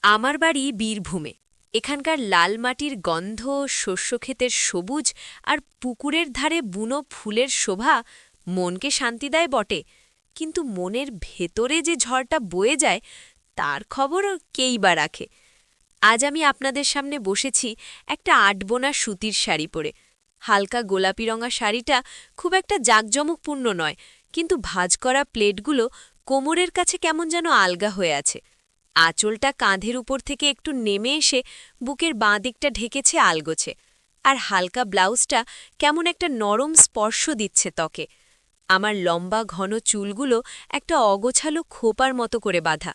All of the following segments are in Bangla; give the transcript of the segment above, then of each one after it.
আমার বাড়ি বীরভূমে। এখানকার লাল মাটির গন্ধ, শস্যক্ষেতের সবুজ আর পুকুরের ধারে বুনো ফুলের শোভা মনকে শান্তি দেয় বটে, কিন্তু মনের ভেতরে যে ঝড়টা বয়ে যায় তার খবর কেই বা রাখে। আজ আমি আপনাদের সামনে বসেছি একটা আটবোনা সুতির শাড়ি পরে। হালকা গোলাপি রঙা শাড়িটা খুব একটা জাঁকজমকপূর্ণ নয়, কিন্তু ভাঁজ করা প্লেটগুলো কোমরের কাছে কেমন যেন আলগা হয়ে আছে। আঁচলটা কাঁধের উপর থেকে একটু নেমে এসে বুকের বাঁ দিকটা ঢেকেছে আলগোছে, আর হালকা ব্লাউজটা কেমন একটা নরম স্পর্শ দিচ্ছে ত্বকে। আমার লম্বা ঘন চুলগুলো একটা অগোছালো খোপার মতো করে বাঁধা।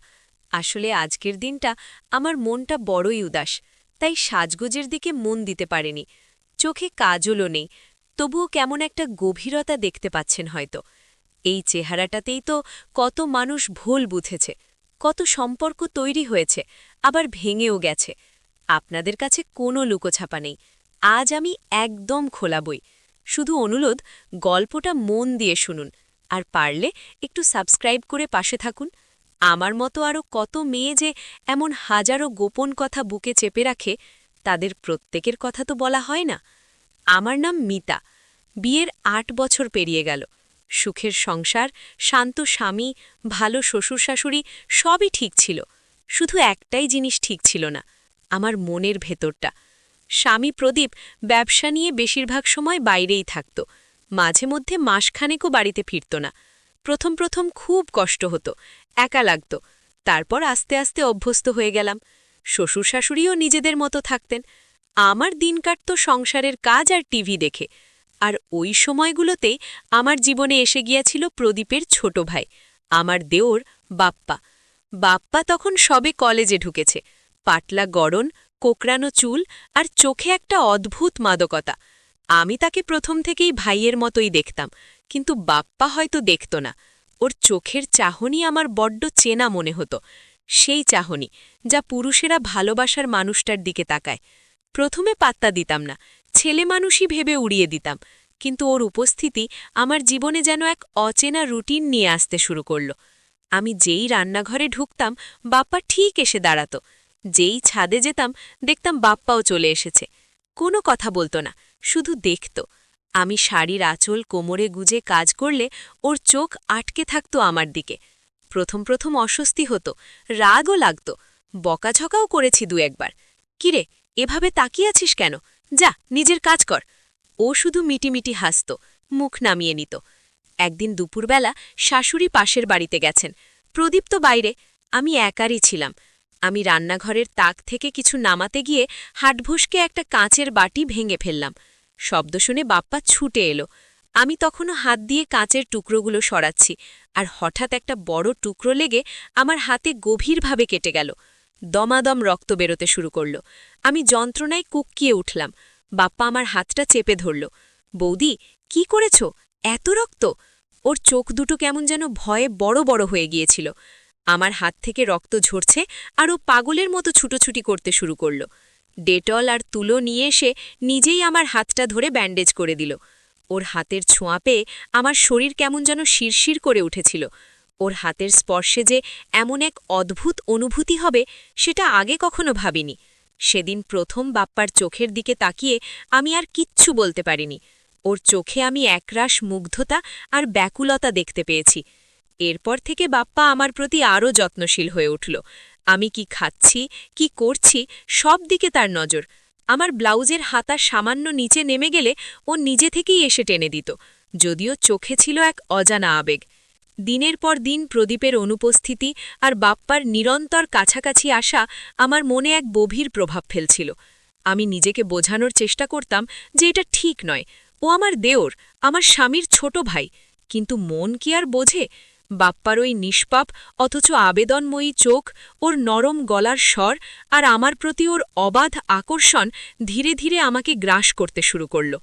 আসলে আজকের দিনটা আমার মনটা বড়ই উদাস, তাই সাজগোজের দিকে মন দিতে পারেনি। চোখে কাজলও নেই, তবুও কেমন একটা গভীরতা দেখতে পাচ্ছেন হয়তো। এই চেহারাটাতেই তো কত মানুষ ভুল বুঝেছে, কত সম্পর্ক তৈরি হয়েছে, আবার ভেঙেও গেছে। আপনাদের কাছে কোনো লুকোছাপা নেই, আজ আমি একদম খোলা বই। শুধু অনুরোধ, গল্পটা মন দিয়ে শুনুন, আর পারলে একটু সাবস্ক্রাইব করে পাশে থাকুন। আমার মতো আরও কত মেয়ে যে এমন হাজারো গোপন কথা বুকে চেপে রাখে, তাদের প্রত্যেকের কথা তো বলা হয় না। আমার নাম মিতা। বিয়ের ৮ বছর পেরিয়ে গেল। সুখের সংসার, শান্ত স্বামী, ভালো শ্বশুর শাশুড়ি, সবই ঠিক ছিল। শুধু একটাই জিনিস ঠিক ছিল না, আমার মনের ভেতরটা। স্বামী প্রদীপ ব্যবসা নিয়ে বেশিরভাগ সময় বাইরেই থাকত, মাঝে মধ্যে মাসখানেকও বাড়িতে ফিরত না। প্রথম প্রথম খুব কষ্ট হতো, একা লাগত। তারপর আস্তে আস্তে অভ্যস্ত হয়ে গেলাম। শ্বশুর শাশুড়িও নিজেদের মতো থাকতেন। আমার দিন কাটত সংসারের কাজ আর টিভি দেখে। আর ওই সময়গুলোতেই আমার জীবনে এসে গিয়েছিল প্রদীপের ছোট ভাই, আমার দেওর বাপ্পা। বাপ্পা তখন সবে কলেজে ঢুকেছে, পাতলা গড়ন, কোকড়ানো চুল আর চোখে একটা অদ্ভুত মাদকতা। আমি তাকে প্রথম থেকেই ভাইয়ের মতোই দেখতাম, কিন্তু বাপ্পা হয়তো দেখত না। ওর চোখের চাহনি আমার বড্ড চেনা মনে হতো, সেই চাহনি যা পুরুষেরা ভালোবাসার মানুষটার দিকে তাকায়। প্রথমে পাত্তা দিতাম না, ছেলে মানুষই ভেবে উড়িয়ে দিতাম, কিন্তু ওর উপস্থিতি আমার জীবনে যেন এক অচেনা রুটিন নিয়ে আসতে শুরু করল। আমি যেই রান্নাঘরে ঢুকতাম, বাপ্পা ঠিক এসে দাঁড়াত। যেই ছাদে যেতাম, দেখতাম বাপ্পাও চলে এসেছে। কোনো কথা বলতো না, শুধু দেখত। আমি শাড়ির আঁচল কোমরে গুজে কাজ করলে ওর চোখ আটকে থাকত আমার দিকে। প্রথম প্রথম অস্বস্তি হতো, রাগও লাগত, বকাঝকাও করেছি দু একবার। কিরে, এভাবে তাকিয়ে আছিস কেন? যা, নিজের কাজ কর। ও শুধু মিটিমিটি হাসত, মুখ নামিয়ে নিত। একদিন দুপুরবেলা শাশুড়ি পাশের বাড়িতে গেছেন, প্রদীপ তো বাইরে, আমি একারই ছিলাম। আমি রান্নাঘরের তাক থেকে কিছু নামাতে গিয়ে হাটভুসকে একটা কাঁচের বাটি ভেঙে ফেললাম। শব্দ শুনে বাপ্পা ছুটে এলো। আমি তখনও হাত দিয়ে কাঁচের টুকরোগুলো সরাচ্ছি, আর হঠাৎ একটা বড় টুকরো লেগে আমার হাতে গভীরভাবে কেটে গেল। দমাদম রক্ত বেরোতে শুরু করল। আমি যন্ত্রণায় কুঁকিয়ে উঠলাম। বাপ্পা আমার হাতটা চেপে ধরল। বৌদি, কি করেছ? এত রক্ত! ওর চোখ দুটো কেমন যেন ভয়ে বড় বড় হয়ে গিয়েছিল। আমার হাত থেকে রক্ত ঝরছে, আর ও পাগলের মতো ছুটোছুটি করতে শুরু করল। ডেটল আর তুলো নিয়ে এসে নিজেই আমার হাতটা ধরে ব্যান্ডেজ করে দিল। ওর হাতের ছোঁয়া পেয়ে আমার শরীর কেমন যেন শিরশির করে উঠেছিল। ওর হাতের স্পর্শে যে এমন এক অদ্ভুত অনুভূতি হবে, সেটা আগে কখনো ভাবিনি। সেদিন প্রথম বাপ্পার চোখের দিকে তাকিয়ে আমি আর কিচ্ছু বলতে পারিনি। ওর চোখে আমি একরাশ মুগ্ধতা আর ব্যাকুলতা দেখতে পেয়েছি। এরপর থেকে বাপ্পা আমার প্রতি আরও যত্নশীল হয়ে উঠল। আমি কি খাচ্ছি, কি করছি, সব দিকে তার নজর। আমার ব্লাউজের হাতা সামান্য নিচে নেমে গেলে ও নিজে থেকেই এসে টেনে দিত, যদিও চোখে ছিল এক অজানা আবেগ। দিনের পর দিন প্রদীপের অনুপস্থিতি আর বাপ্পার নিরন্তর কাছাকাছি আসা আমার মনে এক গভীর প্রভাব ফেলছিল। আমি নিজেকে বোঝানোর চেষ্টা করতাম যে এটা ঠিক নয়, ও আমার দেওর, আমার স্বামীর ছোট ভাই। কিন্তু মন কি আর বোঝে? বাপ্পার ওই নিষ্পাপ অথচ আবেদনময়ী চোখ, ওর নরম গলার স্বর আর আমার প্রতি ওর অবাধ আকর্ষণ ধীরে ধীরে আমাকে গ্রাস করতে শুরু করল।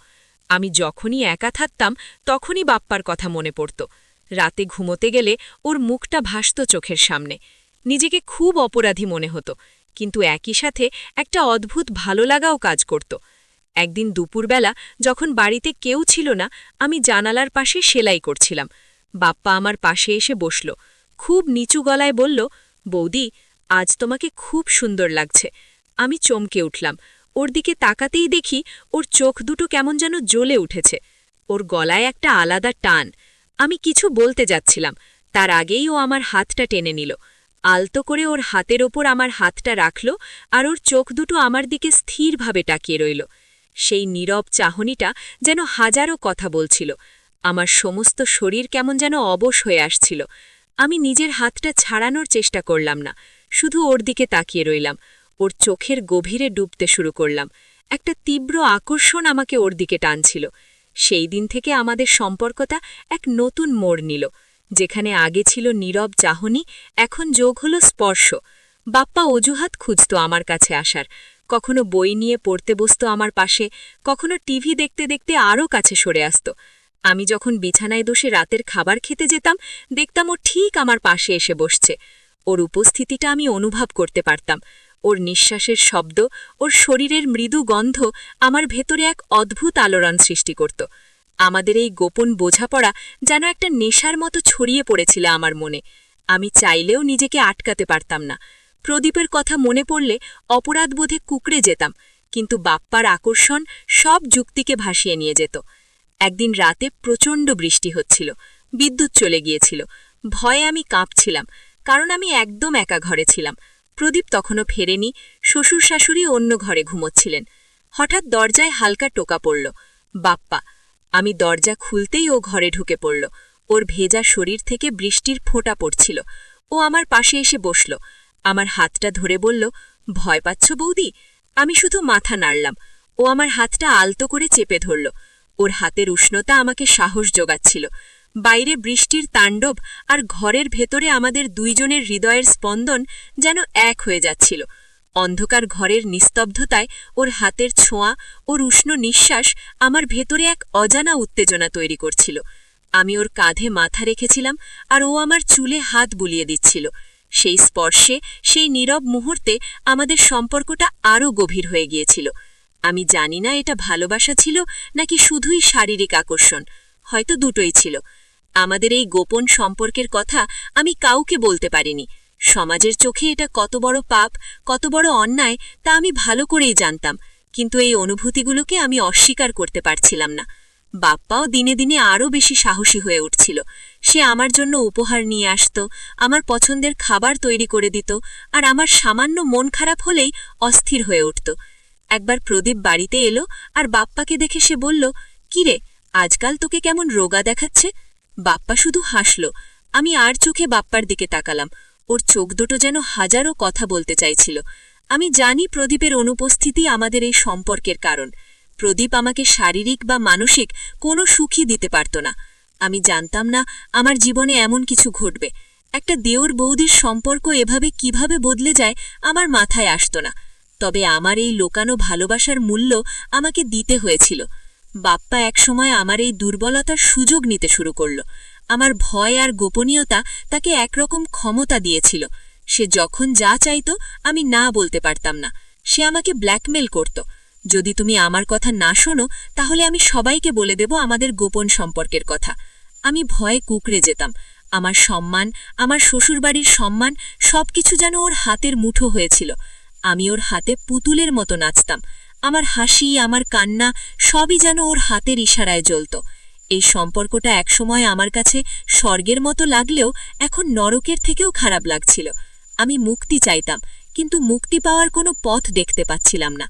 আমি যখনই একা থাকতাম তখনই বাপ্পার কথা মনে পড়ত। রাতে ঘুমোতে গেলে ওর মুখটা ভাসত চোখের সামনে। নিজেকে খুব অপরাধী মনে হতো, কিন্তু একই সাথে একটা অদ্ভুত ভালো লাগাও কাজ করত। একদিন দুপুরবেলা যখন বাড়িতে কেউ ছিল না, আমি জানালার পাশে সেলাই করছিলাম। বাপ্পা আমার পাশে এসে বসল, খুব নিচু গলায় বলল, বৌদি, আজ তোমাকে খুব সুন্দর লাগছে। আমি চমকে উঠলাম। ওর দিকে তাকাতেই দেখি ওর চোখ দুটো কেমন যেন জ্বলে উঠেছে। ওর গলায় একটা আলাদা টান। আমি কিছু বলতে যাচ্ছিলাম, তার আগেই ও আমার হাতটা টেনে নিল। আলতো করে ওর হাতের ওপর আমার হাতটা রাখল, আর ওর চোখ দুটো আমার দিকে স্থিরভাবে তাকিয়ে রইল। সেই নীরব চাহনিটা যেন হাজারো কথা বলছিল। আমার সমস্ত শরীর কেমন যেন অবশ হয়ে আসছিল। আমি নিজের হাতটা ছাড়ানোর চেষ্টা করলাম না, শুধু ওর দিকে তাকিয়ে রইলাম। ওর চোখের গভীরে ডুবতে শুরু করলাম। একটা তীব্র আকর্ষণ আমাকে ওর দিকে টানছিল। সেই দিন থেকে আমাদের সম্পর্কটা এক নতুন মোড় নিল। যেখানে আগে ছিল নীরব চাহনি, এখন যোগ হলো স্পর্শ। বাপ্পা অজুহাত খুঁজত আমার কাছে আসার। কখনো বই নিয়ে পড়তে বসত আমার পাশে, কখনো টিভি দেখতে দেখতে আরও কাছে সরে আসত। আমি যখন বিছানায় বসে রাতের খাবার খেতে যেতাম, দেখতাম ও ঠিক আমার পাশে এসে বসছে। ওর উপস্থিতিটা আমি অনুভব করতে পারতাম। ওর নিঃশ্বাসের শব্দ, ওর শরীরের মৃদু গন্ধ আমার ভেতরে এক অদ্ভুত আলোড়ন সৃষ্টি করত। আমাদের এই গোপন বোঝাপড়া যেন একটা নেশার মতো ছড়িয়ে পড়েছিল আমার মনে। আমি চাইলেও নিজেকে আটকাতে পারতাম না। প্রদীপের কথা মনে পড়লে অপরাধবোধে কুঁকড়ে যেতাম, কিন্তু বাপ্পার আকর্ষণ সব যুক্তিকে ভাসিয়ে নিয়ে যেত। একদিন রাতে প্রচণ্ড বৃষ্টি হচ্ছিল, বিদ্যুৎ চলে গিয়েছিল। ভয়ে আমি কাঁপছিলাম, কারণ আমি একদম একা ঘরে ছিলাম। প্রদীপ তখনও ফেরেনি, শ্বশুর শাশুড়ি অন্য ঘরে ঘুমোচ্ছিলেন। হঠাৎ দরজায় হালকা টোকা পড়ল। বাপ্পা। আমি দরজা খুলতেই ও ঘরে ঢুকে পড়ল। ওর ভেজা শরীর থেকে বৃষ্টির ফোঁটা পড়ছিল। ও আমার পাশে এসে বসল, আমার হাতটা ধরে বলল, ভয় পাচ্ছ বৌদি? আমি শুধু মাথা নাড়লাম। ও আমার হাতটা আলতো করে চেপে ধরল। ওর হাতের উষ্ণতা আমাকে সাহস যোগাচ্ছিল। বাইরে বৃষ্টির তাণ্ডব, আর ঘরের ভেতরে আমাদের দুইজনের হৃদয়ের স্পন্দন যেন এক হয়ে যাচ্ছিল। অন্ধকার ঘরের নিস্তব্ধতায় ওর হাতের ছোঁয়া, ওর উষ্ণ নিঃশ্বাস আমার ভেতরে এক অজানা উত্তেজনা তৈরি করছিল। আমি ওর কাঁধে মাথা রেখেছিলাম, আর ও আমার চুলে হাত বুলিয়ে দিচ্ছিল। সেই স্পর্শে, সেই নীরব মুহূর্তে আমাদের সম্পর্কটা আরও গভীর হয়ে গিয়েছিল। আমি জানি না এটা ভালোবাসা ছিল নাকি শুধুই শারীরিক আকর্ষণ, হয়তো দুটোই ছিল। আমাদের এই গোপন সম্পর্কের কথা আমি কাউকে বলতে পারিনি। সমাজের চোখে এটা কত বড় পাপ, কত বড় অন্যায় তা আমি ভালো করেই জানতাম, কিন্তু এই অনুভূতিগুলোকে আমি অস্বীকার করতে পারছিলাম না। বাপ্পাও দিনে দিনে আরও বেশি সাহসী হয়ে উঠছিল। সে আমার জন্য উপহার নিয়ে আসত, আমার পছন্দের খাবার তৈরি করে দিত, আর আমার সামান্য মন খারাপ হলেই অস্থির হয়ে উঠত। একবার প্রদীপ বাড়িতে এলো, আর বাপ্পাকে দেখে সে বলল, কিরে, আজকাল তোকে কেমন রোগা দেখাচ্ছে? বাপ্পা শুধু হাসল। আমি আর চোখে বাপ্পার দিকে তাকালাম। ওর চোখ দুটো যেন হাজারো কথা বলতে চাইছিল। আমি জানি প্রদীপের অনুপস্থিতি আমাদের এই সম্পর্কের কারণ। প্রদীপ আমাকে শারীরিক বা মানসিক কোনো সুখই দিতে পারত না। আমি জানতাম না আমার জীবনে এমন কিছু ঘটবে। একটা দেওর বৌদির সম্পর্ক এভাবে কিভাবে বদলে যায় আমার মাথায় আসত না। তবে আমার এই লোকানো ভালোবাসার মূল্য আমাকে দিতে হয়েছিল। বাপ্পা একসময় আমার এই দুর্বলতার সুযোগ নিতে শুরু করল। আমার ভয় আর গোপনীয়তা তাকে একরকম ক্ষমতা দিয়েছিল। সে যখন যা চাইত আমি না বলতে পারতাম না। সে আমাকে ব্ল্যাকমেল করত, যদি তুমি আমার কথা না শোনো তাহলে আমি সবাইকে বলে দেব আমাদের গোপন সম্পর্কের কথা। আমি ভয়ে কুঁকড়ে যেতাম। আমার সম্মান, আমার শ্বশুরবাড়ির সম্মান সবকিছু যেন ওর হাতের মুঠো হয়েছিল। আমি ওর হাতে পুতুলের মতো নাচতাম। আমার হাসি, আমার কান্না সবই যেন ওর হাতের ইশারায় জ্বলত। এই সম্পর্কটা একসময় আমার কাছে স্বর্গের মতো লাগলেও এখন নরকের থেকেও খারাপ লাগছিল। আমি মুক্তি চাইতাম, কিন্তু মুক্তি পাওয়ার কোনো পথ দেখতে পাচ্ছিলাম না।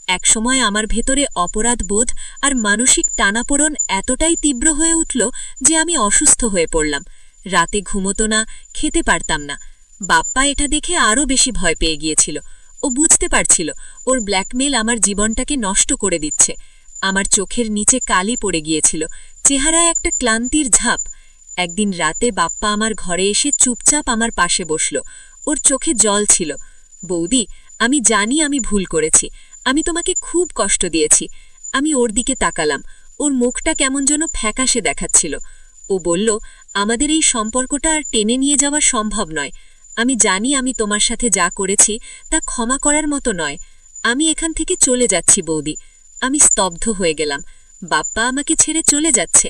একসময় আমার ভেতরে অপরাধ বোধ আর মানসিক টানাপোড়ন এতটাই তীব্র হয়ে উঠল যে আমি অসুস্থ হয়ে পড়লাম। রাতে ঘুমতো না, খেতে পারতাম না। বাপ্পা এটা দেখে আরও বেশি ভয় পেয়ে গিয়েছিল। ও বুঝতে পারছিল ওর ব্ল্যাকমেল আমার জীবনটাকে নষ্ট করে দিচ্ছে। আমার চোখের নিচে কালি পড়ে গিয়েছিল, চেহারায় একটা ক্লান্তির ঝাঁপ। একদিন রাতে বাপ্পা আমার ঘরে এসে চুপচাপ আমার পাশে বসল। ওর চোখে জল ছিল। বৌদি, আমি জানি আমি ভুল করেছি, আমি তোমাকে খুব কষ্ট দিয়েছি। আমি ওর দিকে তাকালাম। ওর মুখটা কেমন যেন ফ্যাকাশে দেখাচ্ছিল। ও বলল, আমাদের এই সম্পর্কটা আর টেনে নিয়ে যাওয়া সম্ভব নয়। আমি জানি আমি তোমার সাথে যা করেছি তা ক্ষমা করার মতো নয়। আমি এখান থেকে চলে যাচ্ছি বৌদি। আমি স্তব্ধ হয়ে গেলাম। বাপ্পা আমাকে ছেড়ে চলে যাচ্ছে।